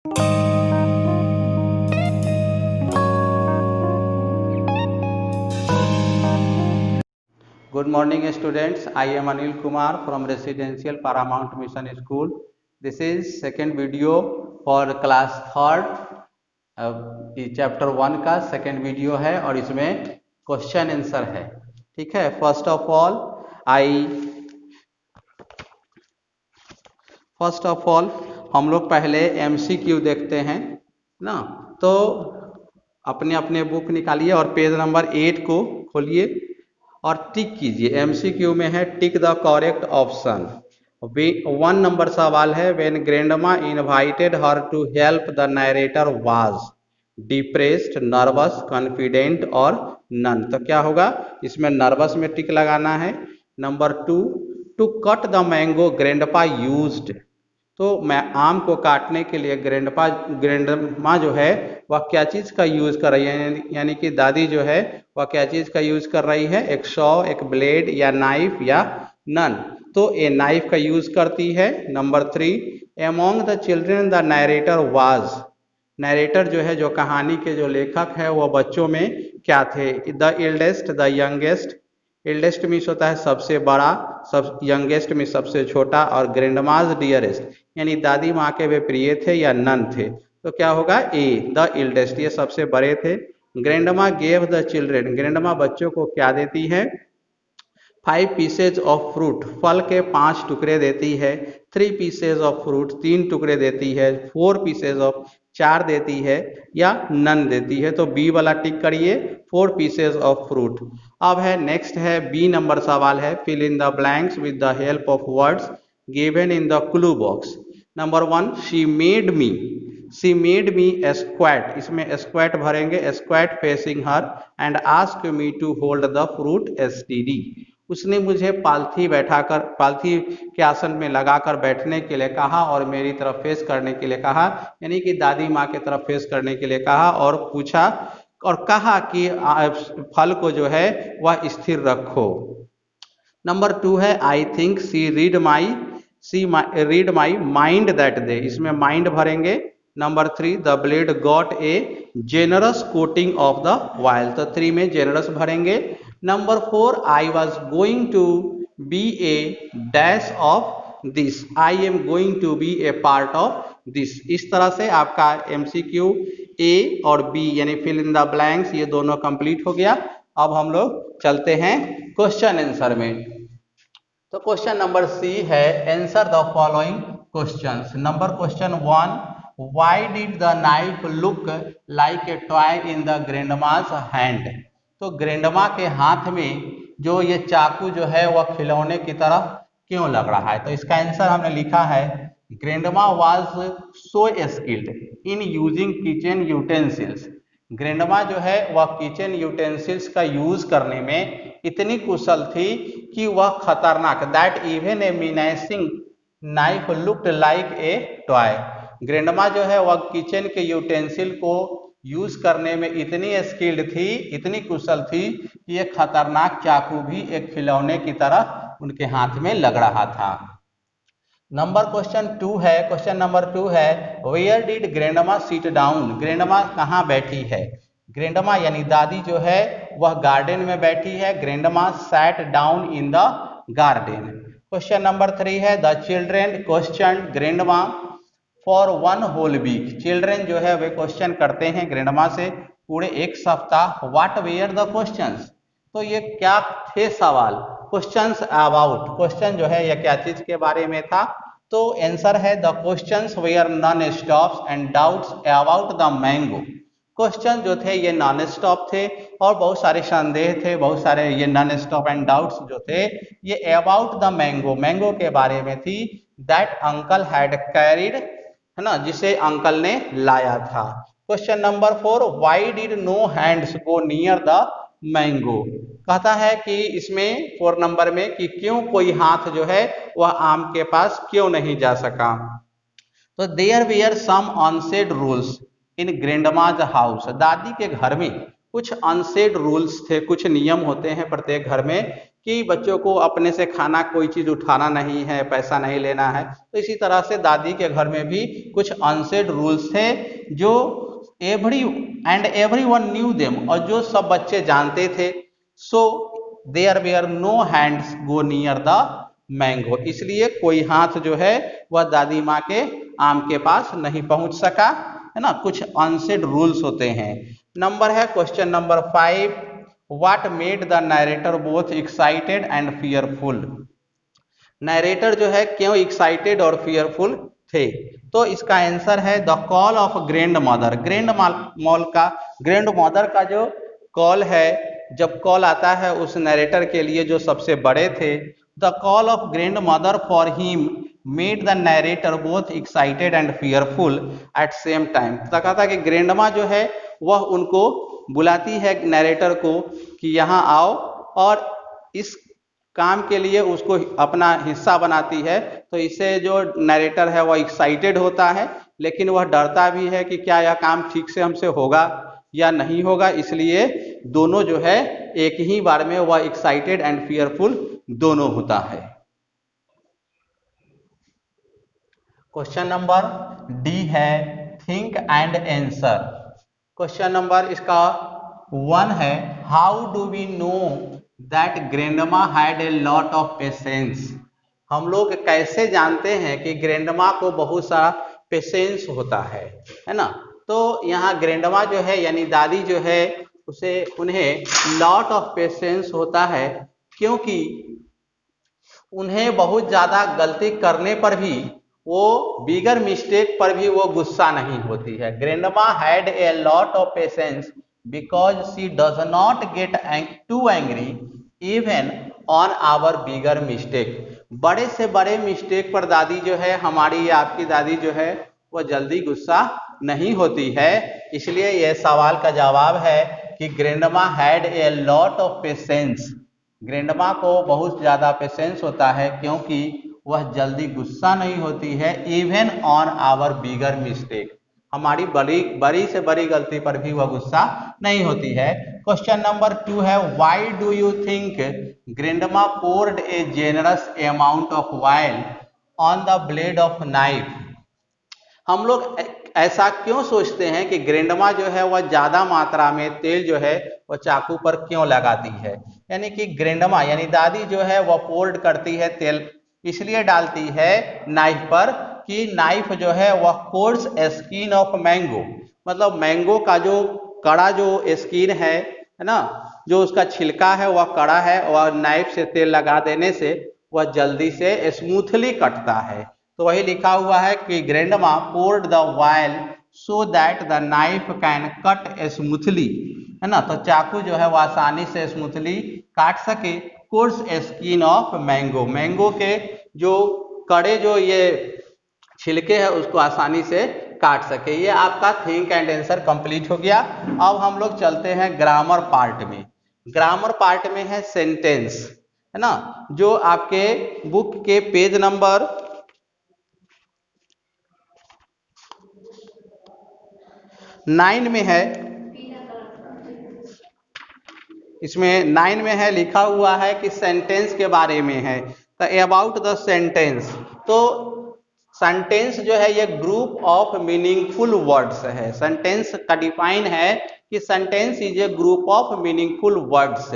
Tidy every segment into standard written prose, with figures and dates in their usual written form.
Good morning students, I am Anil Kumar from Residential Paramount Mission School. This is second video for class third, chapter 1 का second video है और इसमें question answer है। ठीक है, first of all हम लोग पहले MCQ देखते हैं ना। तो अपने अपने बुक निकालिए और पेज नंबर 8 को खोलिए और टिक कीजिए। MCQ में है tick the correct option. 1 number सवाल है, when grandma invited her to help the narrator was depressed, nervous, confident और नन। तो क्या होगा, इसमें नर्वस में टिक लगाना है। Number 2, to cut the mango grandpa used. तो मैं आम को काटने के लिए ग्रैंडमा जो है वह क्या चीज़ का यूज़ कर रही है, यानी कि दादी जो है वह क्या चीज़ का यूज़ कर रही है, एक सॉ, एक ब्लेड या नाइफ या नन। तो ये नाइफ का यूज़ करती है। Number 3, among the children the narrator was. Narrator जो है, जो कहानी के जो लेखक है, वह बच्चों में क्या थे, the eldest, the youngest. Eldest means होता है सबसे बड़ा, सब यंगेस्ट में सबसे छोटा, और ग्रैंडमाज डियरेस्ट यानी दादी माँ के वे प्रिय थे या नन थे। तो क्या होगा, ए द एल्डेस्ट, ये सबसे बड़े थे। Grandma gave the children, grandma बच्चों को क्या देती है, 5 पीसेज ऑफ फ्रूट, फल के 5 टुकड़े देती है। 3 पीसेज ऑफ फ्रूट, 3 टुकड़े देती है। 4 पीसेज ऑफ, 4 देती है या नन देती है। तो बी वाला टिक करिए, 4 पीसेज ऑफ फ्रूट। अब है नेक्स्ट है बी नंबर सवाल है, fill in the blanks with the help of words given in the clue box. Number 1, she made me a squat, इसमें स्क्वैट भरेंगे, squat facing her and ask me to hold the fruit STD। उसने मुझे पालथी के आसन में लगाकर बैठने के लिए कहा और मेरी तरफ फेस करने के लिए कहा, यानी कि दादी माँ की तरफ फेस करने के लिए कहा और पूछा और कहा कि फल को जो है वह स्थिर रखो। नंबर 2 है, I think she read my mind that day, इसमें माइंड भरेंगे। Number 3, the blade got a generous coating of the vial, तो 3 में जेनरस भरेंगे। Number 4, I was going to be a dash of this, I am going to be a part of this. इस तरह से आपका MCQ A और B यानी fill in the blanks ये दोनों कंप्लीट हो गया। अब हम लोग चलते हैं क्वेश्चन आंसर में। तो क्वेश्चन नंबर C है, answer the following questions. Number question 1, why did the knife look like a toy in the grandma's hand. तो ग्रैंडमा के हाथ में जो ये चाकू जो है वह खिलौने की तरह क्यों लग रहा है। तो इसका आंसर हमने लिखा है, grandma was so skilled in using kitchen utensils. Grandma जो है वह किचन यूटेंसिल्स का यूज करने में इतनी कुशल थी कि वह खतरनाक, that even a menacing knife looked like a toy. Grandma जो है वह किचन के यूटेंसिल को यूज करने में इतनी स्किल्ड थी, इतनी कुशल थी कि ये खतरनाक चाकू भी एक खिलौने की तरह उनके हाथ में लग रहा था। नंबर क्वेश्चन नंबर 2 है, where did grandma sit down, grandma कहाँ बैठी है। ग्रैंडमा यानी दादी जो है वह गार्डन में बैठी है। Grandma sat down in the garden. Question number 3 है, the children question grandma for 1 whole week. Children जो है वे क्वेश्चन करते हैं ग्रैंडमा से पूरे एक सप्ताह। व्हाट वेयर द क्वेश्चंस, तो ये क्या थे सवाल, क्वेश्चंस अबाउट, क्वेश्चन जो है यह क्या चीज के बारे में था। तो आंसर है, the questions were non stops and doubts about the mango. Question जो थे ये नॉन स्टॉप थे और बहुत सारे संदेह थे, बहुत सारे ये नॉन स्टॉप एंड डाउट्स जो थे ये अबाउट द मैंगो, मैंगो के बारे में थी। दैट अंकल हैड कैरिड, है ना, जिसे अंकल ने लाया था। Question number 4, why did no hands go near the mango. कहता है कि इसमें 4 नंबर में कि क्यों कोई हाथ जो है वह आम के पास क्यों नहीं जा सका। तो there were some unsaid rules in grandma's house, दादी के घर में कुछ अनसेड रूल्स थे, कुछ नियम होते हैं प्रत्येक घर में कि बच्चों को अपने से खाना कोई चीज उठाना नहीं है, पैसा नहीं लेना है। तो इसी तरह से दादी के घर में भी कुछ अनसेड रूल्स थे जो एवरीवन न्यू देम, और जो सब बच्चे जानते थे। So there were no hands go near the mango, इसलिए कोई हाथ जो है वह दादी माँ के आम के पास नहीं पहुंच सका, है ना। कुछ अनसेड रूल्स होते हैं। नंबर है question number 5, what made the narrator both excited and fearful. Narrator जो है क्यों एक्साइटेड और फियरफुल थे? तो इसका आंसर है the call of grand mother. Grand mother का जो कॉल है, जब कॉल आता है उस नरेटर के लिए जो सबसे बड़े थे, the call of grand mother for him made the narrator both excited and fearful at same time. तो कहता है कि ग्रैंडमा जो है वह उनको बुलाती है नरेटर को कि यहाँ आओ, और इस काम के लिए उसको अपना हिस्सा बनाती है। तो इससे जो नरेटर है वह एक्साइटेड होता है, लेकिन वह डरता भी है कि क्या यह काम ठीक से हमसे होगा या नहीं होगा, इसलिए दोनों जो है एक ही बार में वह एक्साइटेड एंड फियरफुल दोनों होता है। क्वेश्चन नंबर डी है think and answer. Question number इसका 1 है, how do we know that grandma had a lot of patience. हम लोग कैसे जानते हैं कि ग्रैंडमा को बहुत सारा पेशेंस होता है ना। तो यहाँ ग्रैंडमा जो है यानी दादी जो है उन्हें लॉट ऑफ पेशेंस होता है, क्योंकि उन्हें बहुत ज्यादा गलती करने पर भी, वो बिगर मिस्टेक पर भी वो गुस्सा नहीं होती है। Grandma had a lot of patience because she does not get too angry even on our bigger mistake. बड़े से बड़े मिस्टेक पर दादी जो है, हमारी या आपकी दादी जो है, वह जल्दी गुस्सा नहीं होती है। इसलिए यह सवाल का जवाब है कि grandma had a lot of patience. Grandma को बहुत ज्यादा पेशेंस होता है, क्योंकि वह जल्दी गुस्सा नहीं होती है even on our bigger mistake. हमारी बड़ी से बड़ी गलती पर भी वह गुस्सा नहीं होती है। क्वेश्चन नंबर 2 है, why do you think grandma poured a generous amount of oil on the blade of knife. हम लोग ऐसा क्यों सोचते हैं कि ग्रैंडमा जो है वह ज्यादा मात्रा में तेल जो है वह चाकू पर क्यों लगाती है? यानी कि ग्रैंडमा यानी दादी जो है वह पोर्ड करती है तेल, इसलिए डालती है नाइफ पर कि नाइफ जो है वह कोर्स स्किन ऑफ मैंगो, मतलब मैंगो का जो कड़ा जो स्किन है ना, जो उसका छिलका है वह कड़ा है, वह नाइफ से तेल लगा देने से वह जल्दी से स्मूथली कटता है। तो वही लिखा हुआ है कि grandma poured the oil so that the knife can cut smoothly, है ना। तो चाकू जो है वह आसानी से स्मूथली काट सके course skin of mango, mango के जो कड़े जो ये छिलके हैं उसको आसानी से काट सके। ये आपका थिंक एंड आंसर कंप्लीट हो गया। अब हम लोग चलते हैं ग्रामर पार्ट में। ग्रामर पार्ट में है सेंटेंस, है ना, जो आपके बुक के पेज नंबर 9 में है। इसमें 9 में है, लिखा हुआ है कि सेंटेंस के बारे में है। तो अबाउट द सेंटेंस, तो सेंटेंस जो है ये ग्रुप ऑफ मीनिंगफुल वर्ड्स है। सेंटेंस का डिफाइन है कि sentence is a group of meaningful words,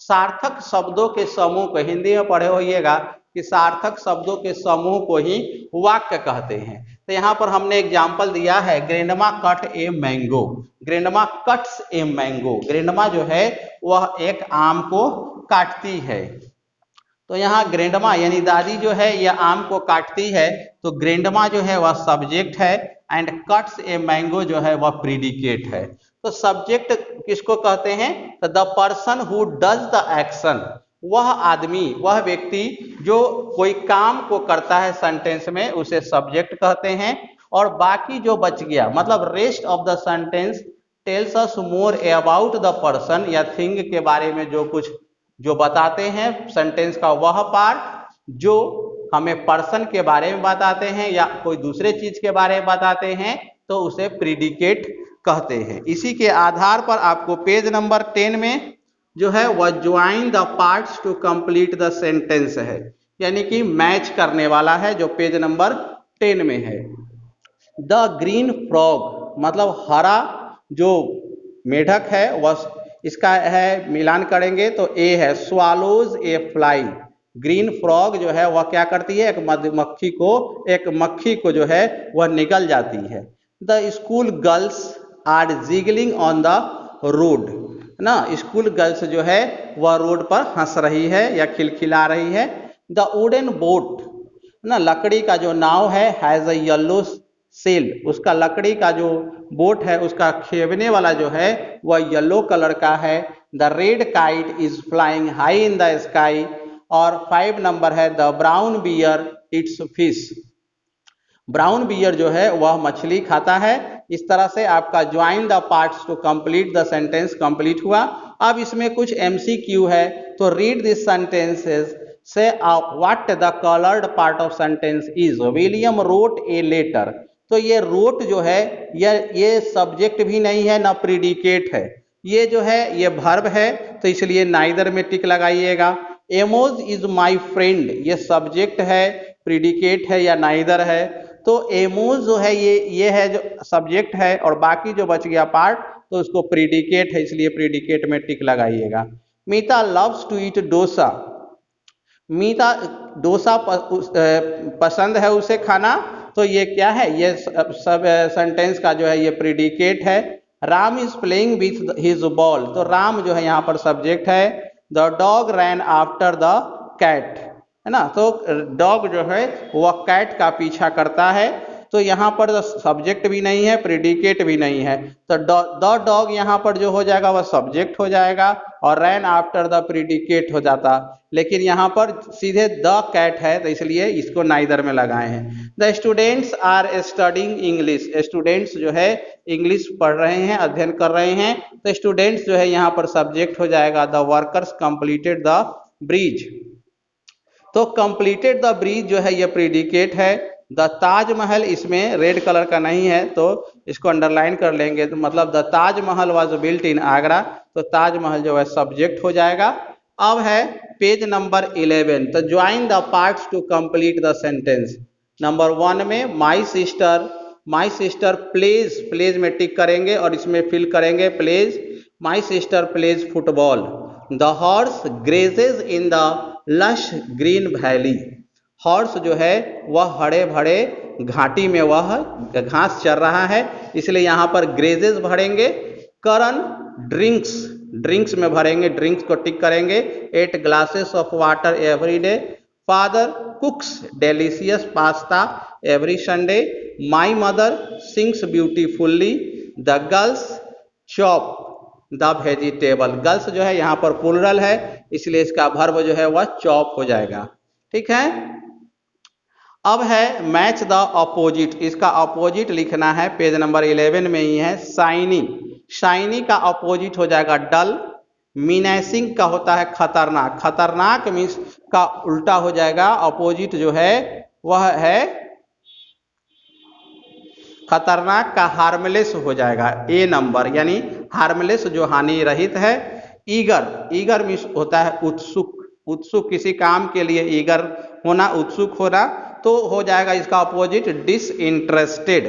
सार्थक शब्दों के समूह को, हिंदी में पढ़े होइएगा कि सार्थक शब्दों के समूह को ही वाक्य कहते हैं। तो यहाँ पर हमने एग्जाम्पल दिया है, grandma cut a mango, grandma cuts a mango, grandma जो है वह एक आम को काटती है। तो यहाँ ग्रैंडमा यानी दादी जो है यह आम को काटती है, तो ग्रैंडमा जो है वह सब्जेक्ट है एंड कट्स ए मैंगो जो है वह प्रीडिकेट है। तो सब्जेक्ट किसको कहते हैं? तो the person who does the action, वह आदमी, वह व्यक्ति जो कोई काम को करता है सेंटेंस में, उसे सब्जेक्ट कहते हैं। और बाकी जो बच गया, मतलब rest of the sentence tells us more about the person या थिंग के बारे में जो कुछ जो बताते हैं सेंटेंस का, वह पार्ट जो हमें पर्सन के बारे में बताते हैं या कोई दूसरे चीज के बारे में बताते हैं, तो उसे प्रीडिकेट कहते हैं। इसी के आधार पर आपको पेज नंबर 10 में जो है वह join the parts to complete the sentence है, यानी कि मैच करने वाला है, जो पेज नंबर 10 में है। द ग्रीन फ्रॉग मतलब हरा जो मेढक है वह, इसका है मिलान करेंगे तो ए है, स्वालोज ए फ्लाई। ग्रीन फ्रॉग जो है वह क्या करती है, एक मक्खी को जो है वह निगल जाती है। The school girls are jiggling on the road ना, स्कूल गर्ल्स जो है वह रोड पर हंस रही है या खिलखिला रही है। द वुडन बोट ना, लकड़ी का जो नाव है, हैज अ येलो सेल, उसका लकड़ी का जो बोट है उसका खेवने वाला जो है वह येलो कलर का है। The red kite is flying high in the sky. और 5 नंबर है, the brown bear it's fish. Brown bear जो है वह मछली खाता है। इस तरह से आपका join the parts to complete the sentence complete हुआ। अब इसमें कुछ एमसीक्यू है, तो read this sentences, say what the coloured part of sentence is. William wrote a letter. तो ये रोट जो है ये सब्जेक्ट भी नहीं है ना प्रीडिकेट है, ये जो है ये वर्ब है, तो इसलिए नाइदर में टिक लगाइएगा। एमोज इज माई फ्रेंड, ये सब्जेक्ट है, प्रीडिकेट है या नाइदर है, तो एमोज जो है ये है जो सब्जेक्ट है, और बाकी जो बच गया पार्ट तो उसको प्रीडिकेट है, इसलिए प्रीडिकेट में टिक लगाइएगा। मीता लव्स टू ईट डोसा। मीता डोसा पसंद है उसे खाना, तो ये क्या है, ये सब सेंटेंस का जो है ये प्रीडिकेट है। Ram is playing with his ball, तो राम जो है यहाँ पर सब्जेक्ट है। The dog ran after the cat, है ना, तो डॉग जो है वह कैट का पीछा करता है, तो यहाँ पर सब्जेक्ट भी नहीं है, प्रीडिकेट भी नहीं है, तो द डॉग यहाँ पर जो हो जाएगा वह सब्जेक्ट हो जाएगा, और रैन आफ्टर द प्रीडिकेट हो जाता। लेकिन यहाँ पर सीधे द कैट है, तो इसलिए इसको नाइदर में लगाए हैं। The students are studying English, students जो है इंग्लिश पढ़ रहे हैं, अध्ययन कर रहे हैं, तो स्टूडेंट्स जो है यहाँ पर सब्जेक्ट हो जाएगा। The workers completed the bridge, तो कंप्लीटेड द ब्रिज जो है ये प्रीडिकेट है। द ताजमहल इसमें रेड कलर का नहीं है, तो इसको अंडरलाइन कर लेंगे, तो मतलब the Taj Mahal was built in Agra, तो ताजमहल जो है सब्जेक्ट हो जाएगा। अब है पेज नंबर 11, तो join the parts to complete the sentence. Number 1 में माई सिस्टर प्लेज, प्लेज में टिक करेंगे और इसमें फिल करेंगे plays, my sister plays football. The horse grazes in the lush green valley, horse जो है वह हरे भरे घाटी में वह घास चर रहा है, इसलिए यहाँ पर ग्रेजेज भरेंगे। करण ड्रिंक्स में भरेंगे, ड्रिंक्स को टिक करेंगे। 8 glasses of water every day. Father कुक्स delicious pasta every Sunday. My mother sings beautifully. The girls chop the vegetable, girls जो है यहाँ पर प्लूरल है, इसलिए इसका वर्ब जो है वह चॉप हो जाएगा। ठीक है, अब है मैच द अपोजिट, इसका अपोजिट लिखना है, पेज नंबर 11 में ही है। शाइनी, शाइनी का अपोजिट हो जाएगा डल। मिनेसिंग का होता है खतरनाक, खतरनाक मीन्स का उल्टा हो जाएगा, अपोजिट जो है वह है खतरनाक का हार्मलेस हो जाएगा, ए नंबर, यानी हार्मलेस जो हानि रहित है। ईगर मीन्स होता है उत्सुक किसी काम के लिए ईगर होना, उत्सुक होना, तो हो जाएगा इसका अपोजिट डिसइंटरेस्टेड।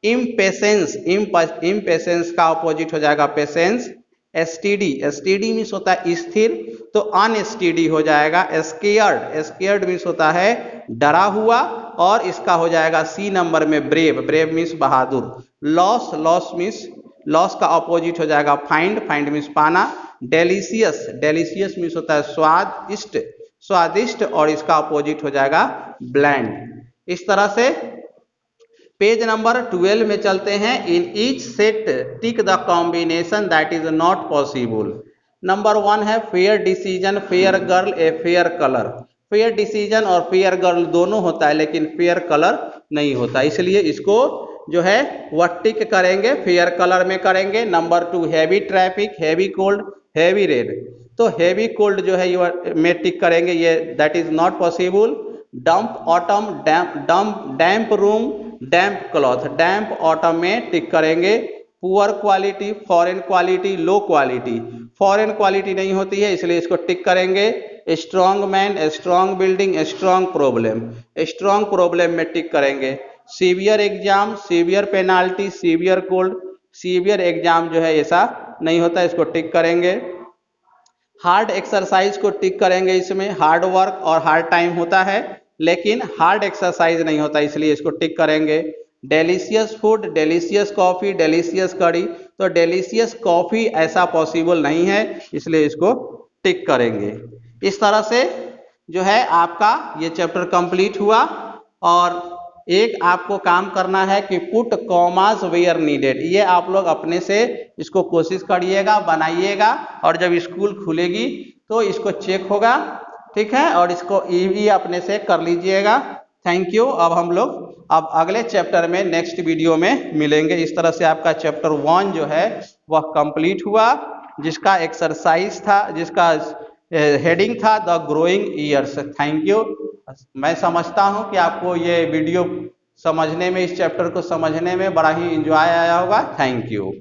इम्पेशेंस का अपोजिट हो जाएगा पेशेंस। एसटीडी मीन्स होता है स्थिर, तो अनस्टीडी हो जाएगा। स्केयर्ड मीन्स होता है डरा हुआ, और इसका हो जाएगा सी नंबर में ब्रेव मीन्स बहादुर। लॉस का अपोजिट हो जाएगा फाइंड मीन्स पाना। डेलिशियस मीन्स होता है स्वादिष्ट, और इसका अपोजिट हो जाएगा ब्लैंड। इस तरह से पेज नंबर 12 में चलते हैं। In each set tick the combination that is not possible. Number 1 है fair decision, fair girl, a fair colour. Fair decision और फेयर गर्ल दोनों होता है, लेकिन फेयर कलर नहीं होता, इसलिए इसको जो है वह टिक करेंगे, फेयर कलर में करेंगे। Number 2 heavy traffic, heavy cold, heavy rain, तो हैवी कोल्ड जो है ये में टिक करेंगे, ये that is not possible. Dump autumn, damp room, damp cloth, damp autumn में टिक करेंगे। Poor quality, foreign quality, low quality. Foreign quality नहीं होती है इसलिए इसको टिक करेंगे। Strong man, strong building, strong problem, strong problem में टिक करेंगे। Severe exam, severe penalty, severe cold, severe exam जो है ऐसा नहीं होता, इसको टिक करेंगे। हार्ड एक्सरसाइज को टिक करेंगे, इसमें हार्ड वर्क और हार्ड टाइम होता है लेकिन हार्ड एक्सरसाइज नहीं होता इसलिए इसको टिक करेंगे। Delicious food, delicious coffee, delicious कड़ी, तो डेलीशियस कॉफी ऐसा पॉसिबल नहीं है इसलिए इसको टिक करेंगे। इस तरह से जो है आपका ये चैप्टर कंप्लीट हुआ। और एक आपको काम करना है कि पुट कॉमास वेयर नीडेड, ये आप लोग अपने से इसको कोशिश करिएगा, बनाइएगा और जब स्कूल खुलेगी तो इसको चेक होगा, ठीक है, और इसको ये भी अपने से कर लीजिएगा। Thank you. अब हम लोग अब अगले चैप्टर में नेक्स्ट वीडियो में मिलेंगे। इस तरह से आपका चैप्टर 1 जो है वह कंप्लीट हुआ, जिसका एक्सरसाइज था, जिसका हेडिंग था the growing years. Thank you. मैं समझता हूं कि आपको ये वीडियो समझने में, इस चैप्टर को समझने में बड़ा ही इंजॉय आया होगा। Thank you.